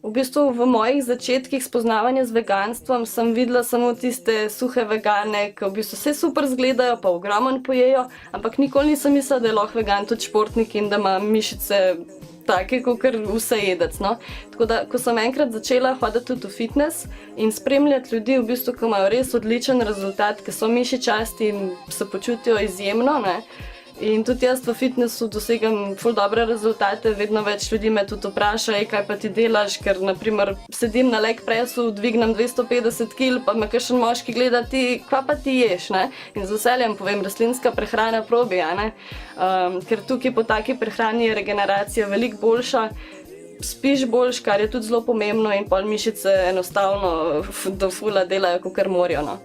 V bistvu v mojih začetkih spoznavanja z veganstvom sem videla samo tiste suhe vegane, ki v bistvu vse super izgledajo, pa ogromno pojejo, ampak nikoli nisem mislila, da je lahko vegan tudi športnik in da ima mišice take, kakor vse jedec, no. Tako da, ko sem enkrat začela hoditi tudi v fitness in spremljati ljudi, v bistvu, ki imajo res odličen rezultat, ki so mišičasti in se počutijo izjemno, ne. In tudi jaz v fitnessu dosegam ful dobre rezultate, vedno več ljudi me tudi vpraša, kaj pa ti delaš, ker naprimer sedim na leg pressu, dvignem 250 kg, pa me kakšen moški gleda, kva pa ti ješ, ne? In z veseljem povem, rastlinska prehrana probi, a ne? Ker tukaj po taki prehrani je regeneracija veliko boljša, spiš boljš, kar je tudi zelo pomembno in pol mišice enostavno do fula delajo, kakor morajo, no.